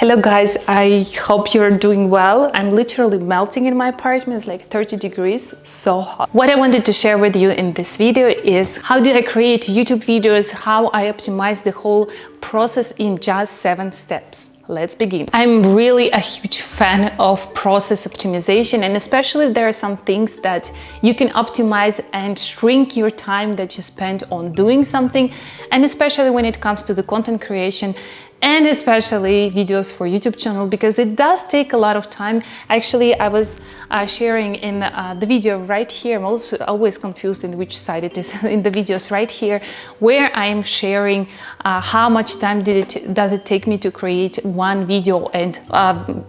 Hello guys, I hope you're doing well. I'm literally melting in my apartment. It's like 30 degrees, so hot. What I wanted to share with you in this video is how did I create YouTube videos, how I optimize the whole process in just 7 steps. Let's begin. I'm really a huge fan of process optimization, and especially there are some things that you can optimize and shrink your time that you spend on doing something, and especially when it comes to the content creation and especially videos for YouTube channel, because it does take a lot of time. Actually, I was sharing in the video right here. I'm also always confused in which side it is in the videos right here, where I am sharing how much time does it take me to create one video and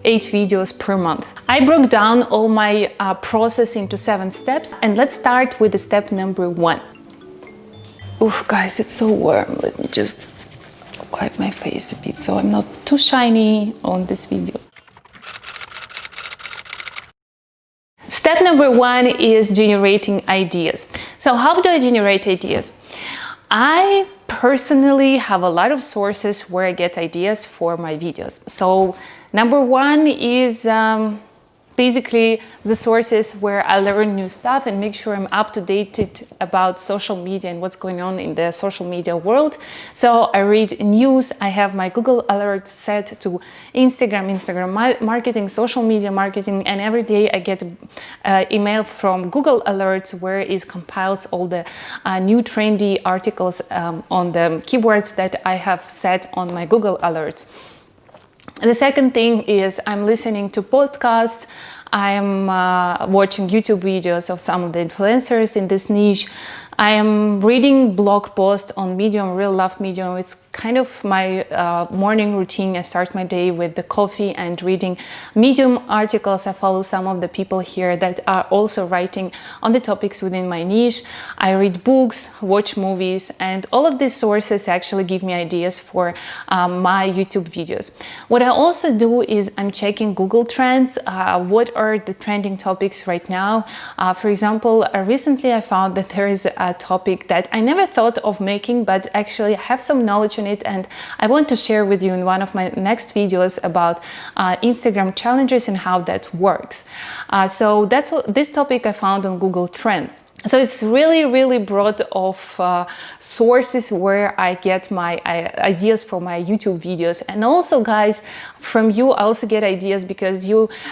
8 videos per month. I broke down all my process into 7 steps, and let's start with the step number 1. Oof, guys, it's so warm. Let me just wipe my face a bit so I'm not too shiny on this video. Step number 1 is generating ideas. So how do I generate ideas? I personally have a lot of sources where I get ideas for my videos. So number 1 is basically the sources where I learn new stuff and make sure I'm up to date about social media and what's going on in the social media world. So I read news, I have my Google alerts set to Instagram marketing, social media marketing, and every day I get an email from Google alerts where it compiles all the new trendy articles on the keywords that I have set on my Google alerts. The second thing is I'm listening to podcasts, I'm watching YouTube videos of some of the influencers in this niche. I am reading blog posts on Medium, Real Love Medium. It's kind of my morning routine. I start my day with the coffee and reading Medium articles. I follow some of the people here that are also writing on the topics within my niche. I read books, watch movies, and all of these sources actually give me ideas for my YouTube videos. What I also do is I'm checking Google Trends. What are the trending topics right now? For example, recently I found that there is a topic that I never thought of making, but actually I have some knowledge on it, and I want to share with you in one of my next videos about Instagram challenges and how that works. So that's this topic I found on Google Trends. So it's really broad of sources where I get my ideas for my YouTube videos. And also, guys, from you I also get ideas because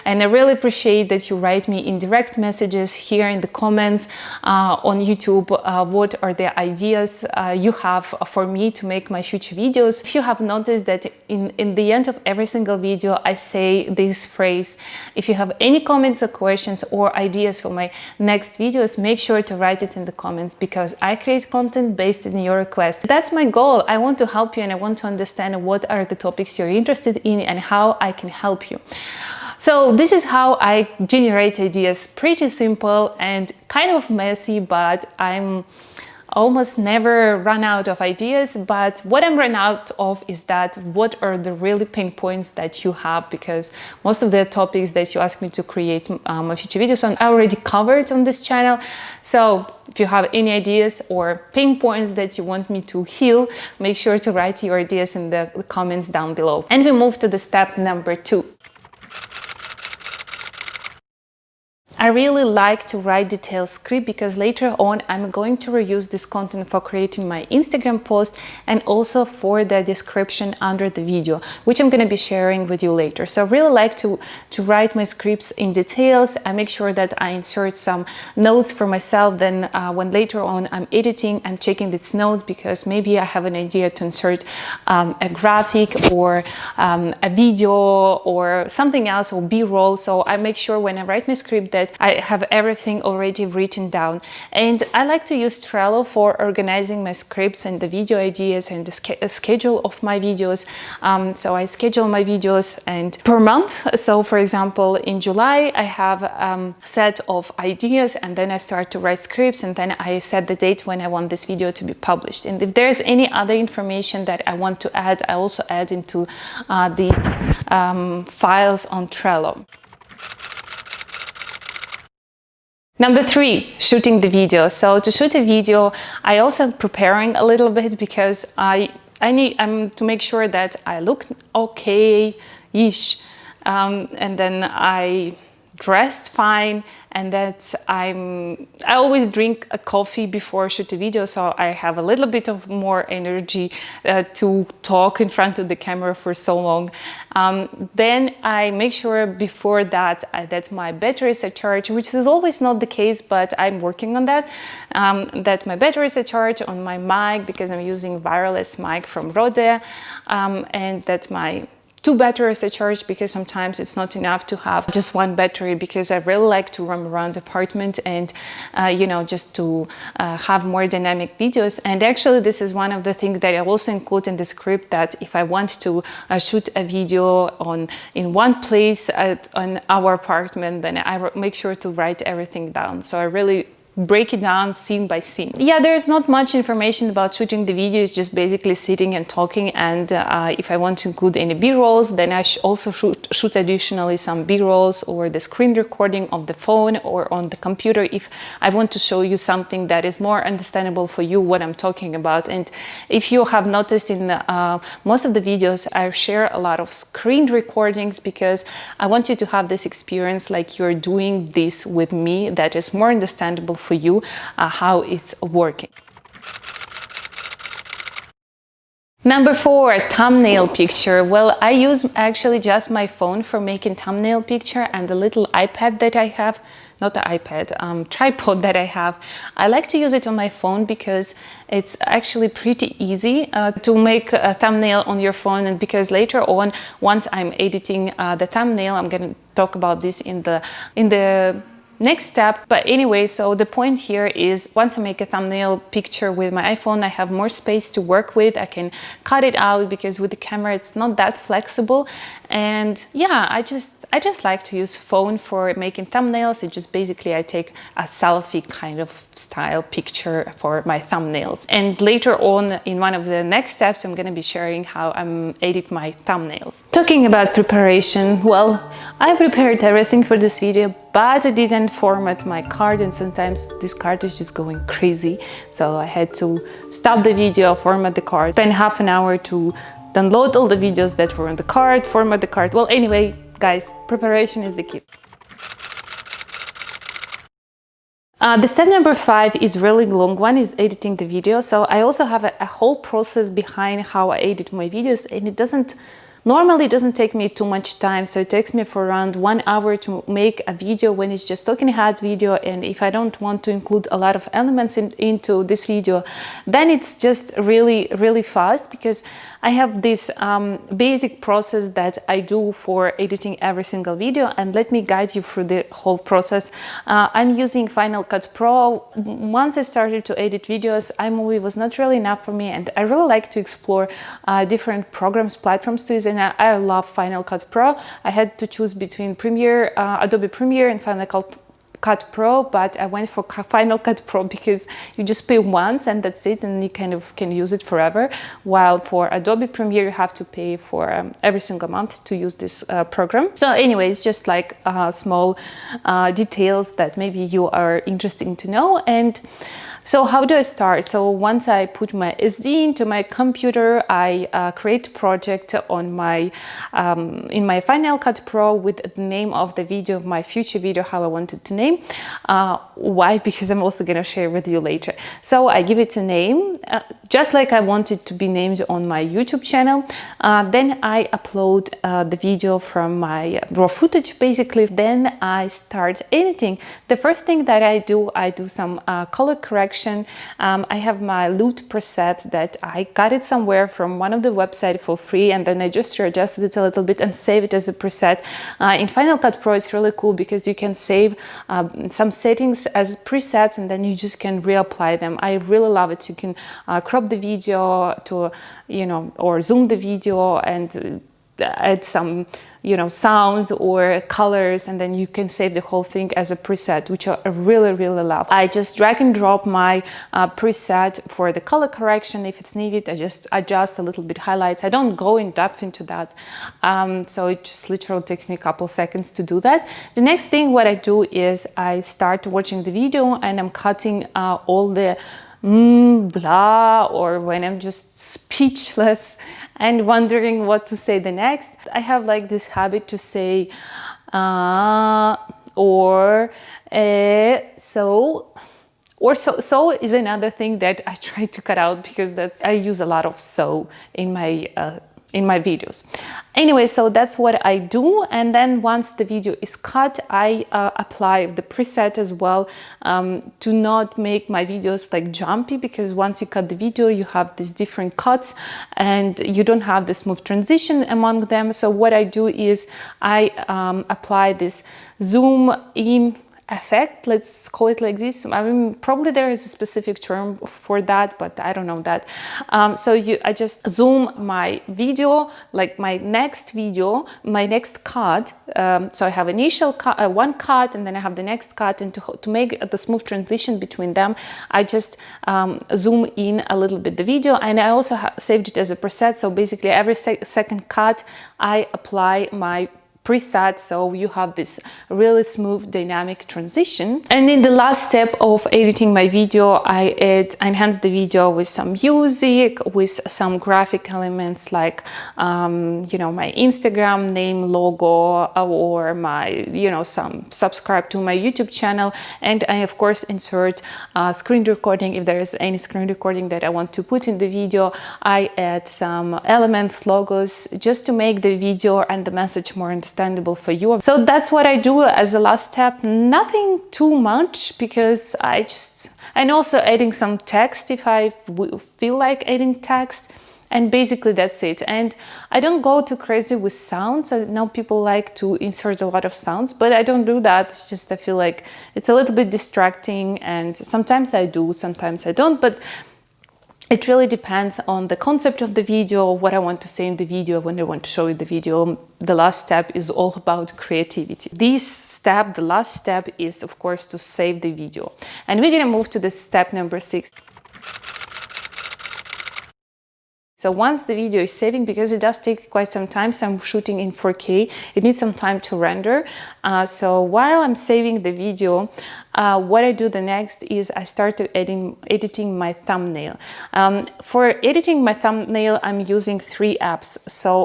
and I really appreciate that you write me in direct messages here in the comments on YouTube. What are the ideas you have for me to make my future videos? If you have noticed that in the end of every single video I say this phrase: if you have any comments or questions or ideas for my next videos, make sure to write it in the comments, because I create content based on your request. That's my goal. I want to help you and I want to understand what are the topics you're interested in and how I can help you. So this is how I generate ideas. Pretty simple and kind of messy, but I'm almost never run out of ideas. But what I'm run out of is that what are the really pain points that you have, because most of the topics that you ask me to create my future videos on I already covered on this channel. So if you have any ideas or pain points that you want me to heal, make sure to write your ideas in the comments down below. And we move to the step number 2. I really like to write detailed script because later on I'm going to reuse this content for creating my Instagram post and also for the description under the video, which I'm going to be sharing with you later. So I really like to write my scripts in details. I make sure that I insert some notes for myself. Then when later on I'm editing, I'm checking these notes because maybe I have an idea to insert a graphic or a video or something else, or B-roll. So I make sure when I write my script that I have everything already written down. And I like to use Trello for organizing my scripts and the video ideas and the schedule of my videos. So I schedule my videos and per month. So for example, in July, I have a set of ideas, and then I start to write scripts, and then I set the date when I want this video to be published. And if there's any other information that I want to add, I also add into these files on Trello. Number 3, shooting the video. So to shoot a video, I also preparing a little bit because I'm to make sure that I look okay, ish, and then I dressed fine, and that I always drink a coffee before I shoot a video, so I have a little bit of more energy to talk in front of the camera for so long. Then I make sure before that that my batteries are charged, which is always not the case, but I'm working on that. That my batteries are charged on my mic, because I'm using wireless mic from Rode, and that my two batteries are charged, because sometimes it's not enough to have just one battery, because I really like to roam around the apartment and you know, just to have more dynamic videos. And actually this is one of the things that I also include in the script, that if I want to shoot a video in one place on our apartment, then I make sure to write everything down, so I really break it down scene by scene. Yeah, there's not much information about shooting the video. It's just basically sitting and talking, and if I want to include any b-rolls, then I also shoot additionally some b-rolls or the screen recording of the phone or on the computer, if I want to show you something that is more understandable for you what I'm talking about. And if you have noticed in most of the videos, I share a lot of screen recordings, because I want you to have this experience like you're doing this with me, that is more understandable for you how it's working. Number 4, thumbnail picture. Well, I use actually just my phone for making thumbnail picture, and the little iPad that I have, not the iPad, tripod that I have. I like to use it on my phone because it's actually pretty easy to make a thumbnail on your phone, and because later on, once I'm editing the thumbnail, I'm going to talk about this in the next step. But anyway, so the point here is, once I make a thumbnail picture with my iPhone, I have more space to work with. I can cut it out, because with the camera it's not that flexible. And yeah, I just like to use phone for making thumbnails. It just basically, I take a selfie kind of style picture for my thumbnails. And later on, in one of the next steps, I'm going to be sharing how I'm edit my thumbnails. Talking about preparation, well, I prepared everything for this video, but I didn't format my card, and sometimes this card is just going crazy. So I had to stop the video, format the card, spend half an hour to download all the videos that were on the card, format the card. Well, anyway, guys, preparation is the key. The step number 5 is really long one, is editing the video. So I also have a whole process behind how I edit my videos, and it doesn't take me too much time. So it takes me for around 1 hour to make a video when it's just talking head video. And if I don't want to include a lot of elements into this video, then it's just really fast, because I have this basic process that I do for editing every single video. And let me guide you through the whole process. I'm using Final Cut Pro. Once I started to edit videos, iMovie was not really enough for me, and I really like to explore different programs, platforms to use, and I love Final Cut Pro. I had to choose between Adobe Premiere and Final Cut Pro, but I went for Final Cut Pro because you just pay once and that's it, and you kind of can use it forever. While for Adobe Premiere, you have to pay for every single month to use this program. So anyways, just like small details that maybe you are interested to know. And so how do I start? So once I put my SD into my computer, I create a project on my in my Final Cut Pro with the name of the video, of my future video, how I wanted to name. Why? Because I'm also gonna share with you later. So I give it a name, just like I want it to be named on my YouTube channel. Then I upload the video from my raw footage, basically. Then I start editing. The first thing that I do some color correction. I have my loot preset that I got it somewhere from one of the websites for free, and then I just adjusted it a little bit and save it as a preset. In Final Cut Pro, it's really cool because you can save some settings as presets, and then you just can reapply them. I really love it. You can crop the video to, or zoom the video and add some, sound or colors, and then you can save the whole thing as a preset, which I really love. I just drag and drop my preset for the color correction. If it's needed, I just adjust a little bit highlights. I don't go in depth into that, so it just literally takes me a couple seconds to do that. The next thing what I do is I start watching the video, and I'm cutting all the blah, or when I'm just speechless, and wondering what to say the next. I have like this habit to say or so. Or so is another thing that I try to cut out, because I use a lot of so in my videos. Anyway, so that's what I do. And then once the video is cut, I apply the preset as well, to not make my videos like jumpy, because once you cut the video, you have these different cuts and you don't have the smooth transition among them. So what I do is I apply this zoom in effect, let's call it like this. I mean, probably there is a specific term for that, but I don't know that. I just zoom my video, like my next video, my next cut. So I have initial cut, one cut, and then I have the next cut, and to make the smooth transition between them, I just zoom in a little bit the video, and I also saved it as a preset. So basically every second cut, I apply my preset, so you have this really smooth dynamic transition. And in the last step of editing my video, I enhance the video with some music, with some graphic elements like you know, my Instagram name logo, or my, you know, some subscribe to my YouTube channel. And I of course insert screen recording if there is any screen recording that I want to put in the video. I add some elements, logos, just to make the video and the message more understandable for you. So that's what I do as a last step. Nothing too much, because and also adding some text if I feel like adding text. And basically that's it. And I don't go too crazy with sounds. I know people like to insert a lot of sounds, but I don't do that. It's just I feel like it's a little bit distracting, and sometimes I do, sometimes I don't. But it really depends on the concept of the video, what I want to say in the video, when I want to show you the video. The last step is all about creativity. The last step is, of course, to save the video. And we're gonna move to the step number 6. So once the video is saving, because it does take quite some time, so I'm shooting in 4K, it needs some time to render. So while I'm saving the video, what I do the next is I start editing my thumbnail. For editing my thumbnail, I'm using 3 apps.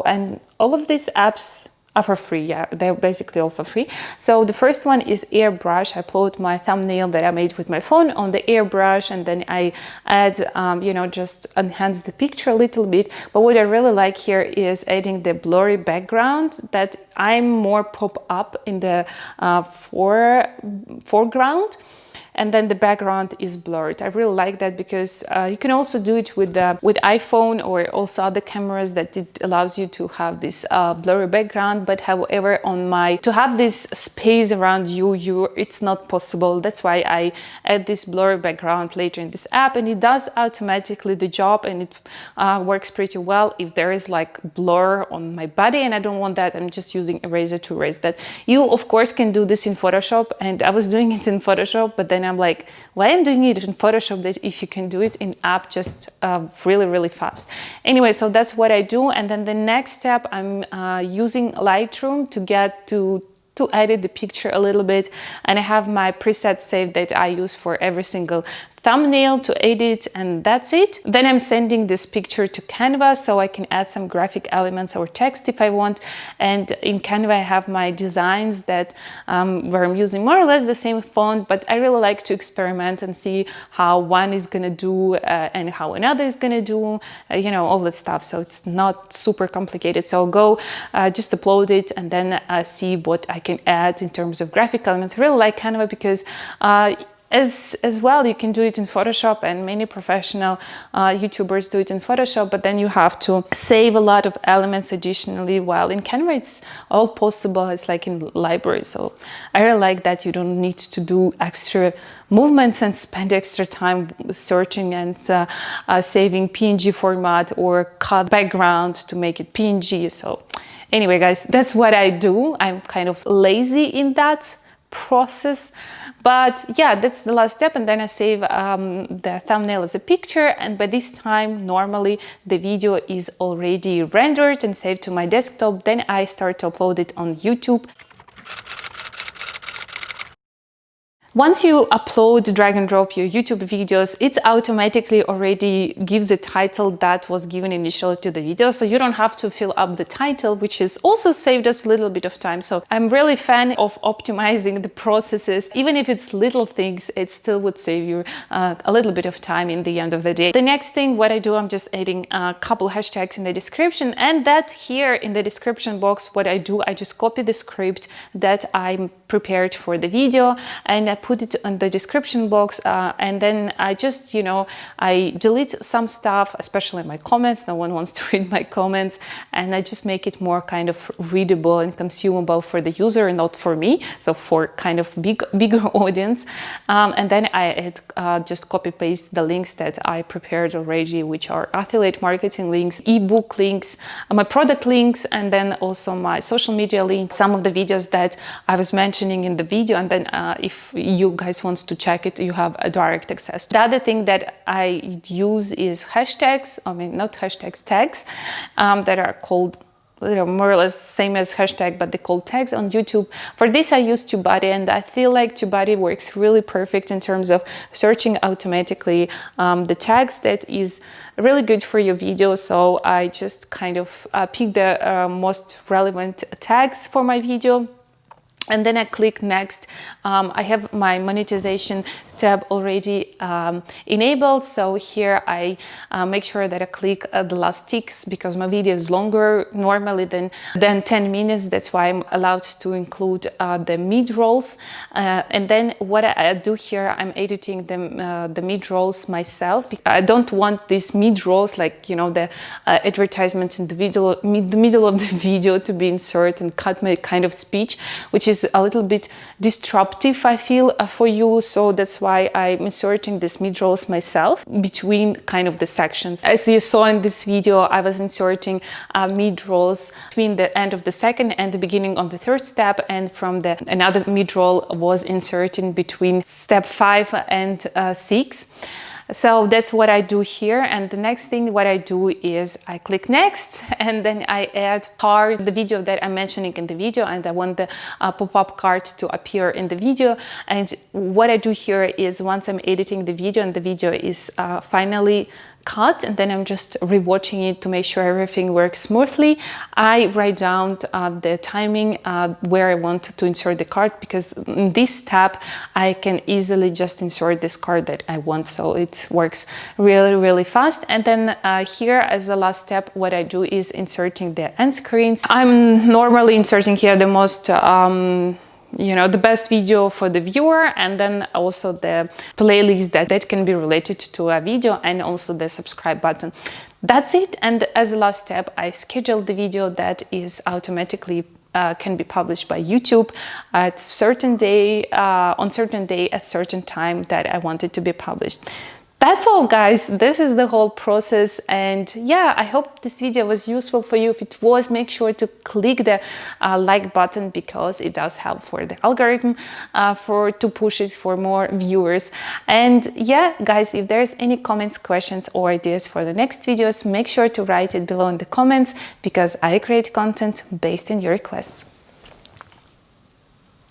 And all of these apps are for free. Yeah, they're basically all for free. So the first one is Airbrush. I upload my thumbnail that I made with my phone on the Airbrush, and then I add, you know, just enhance the picture a little bit. But what I really like here is adding the blurry background that I'm more pop up in the foreground. And then the background is blurred. I really like that, because you can also do it with iPhone or also other cameras, that it allows you to have this blurry background. But however, to have this space around you, it's not possible. That's why I add this blurry background later in this app, and it does automatically the job, and it works pretty well. If there is like blur on my body and I don't want that, I'm just using eraser to erase that. You of course can do this in Photoshop, and I was doing it in Photoshop, but then I'm like, why I'm doing it in Photoshop that if you can do it in app just really fast. Anyway, so that's what I do. And then the next step, I'm using Lightroom to edit the picture a little bit, and I have my preset saved that I use for every single thumbnail to edit, and that's it. Then I'm sending this picture to Canva, so I can add some graphic elements or text if I want. And in Canva I have my designs that where I'm using more or less the same font, but I really like to experiment and see how one is gonna do and how another is gonna do, you know, all that stuff. So it's not super complicated. So I'll go just upload it, and then see what I can add in terms of graphic elements. I really like Canva because as well, you can do it in Photoshop, and many professional YouTubers do it in Photoshop, but then you have to save a lot of elements additionally, while in Canva it's all possible. It's like in library. So I really like that you don't need to do extra movements and spend extra time searching and saving PNG format or cut background to make it PNG. So anyway, guys, that's what I do. I'm kind of lazy in that process, but yeah, that's the last step. And then I save the thumbnail as a picture, and by this time normally the video is already rendered and saved to my desktop. Then I start to upload it on YouTube. Once you upload, drag and drop your YouTube videos, it automatically already gives a title that was given initially to the video. So you don't have to fill up the title, which is also saved us a little bit of time. So I'm really fan of optimizing the processes. Even if it's little things, it still would save you a little bit of time in the end of the day. The next thing, what I do, I'm just adding a couple hashtags in the description, and that here in the description box, what I do, I just copy the script that I prepared for the video and I put it in the description box, and then I just, I delete some stuff, especially my comments. No one wants to read my comments, and I just make it more kind of readable and consumable for the user and not for me, so for kind of bigger audience. And then I just copy paste the links that I prepared already, which are affiliate marketing links, ebook links, my product links, and then also my social media links, some of the videos that I was mentioning in the video, and then if you guys wants to check it, you have a direct access. The other thing that I use is hashtags, not hashtags, tags, that are called more or less same as hashtag, but they call tags on YouTube. For this I use TubeBuddy, and I feel like TubeBuddy works really perfect in terms of searching automatically the tags. That is really good for your video. So I just kind of pick the most relevant tags for my video, and then I click next. I have my monetization tab already enabled, so here I make sure that I click the last ticks, because my video is longer normally than 10 minutes. That's why I'm allowed to include the mid-rolls, and then what I do here, I'm editing the mid-rolls myself. I don't want these mid-rolls, like the advertisement in the video, the middle of the video, to be inserted and cut my kind of speech, which is a little bit disruptive, I feel, for you. So that's why I'm inserting these mid-rolls myself between kind of the sections. As you saw in this video, I was inserting mid-rolls between the end of the second and the beginning of the third step, and from another mid-roll was inserted between step 5 and 6. So that's what I do here. And the next thing what I do is I click next, and then I add card, the video that I'm mentioning in the video, and I want the pop-up card to appear in the video. And what I do here is, once I'm editing the video and the video is finally cut, and then I'm just rewatching it to make sure everything works smoothly, I write down the timing where I want to insert the card, because in this tab I can easily just insert this card that I want, so it works really fast. And then here, as the last step, what I do is inserting the end screens. I'm normally inserting here the most the best video for the viewer, and then also the playlist that can be related to a video, and also the subscribe button. That's it. And as a last step, I schedule the video that is automatically can be published by YouTube at certain day, on certain day at certain time that I want it to be published. That's all, guys. This is the whole process, and yeah, I hope this video was useful for you. If it was, make sure to click the like button, because it does help for the algorithm to push it for more viewers. And yeah, guys, if there's any comments, questions, or ideas for the next videos, make sure to write it below in the comments, because I create content based on your requests.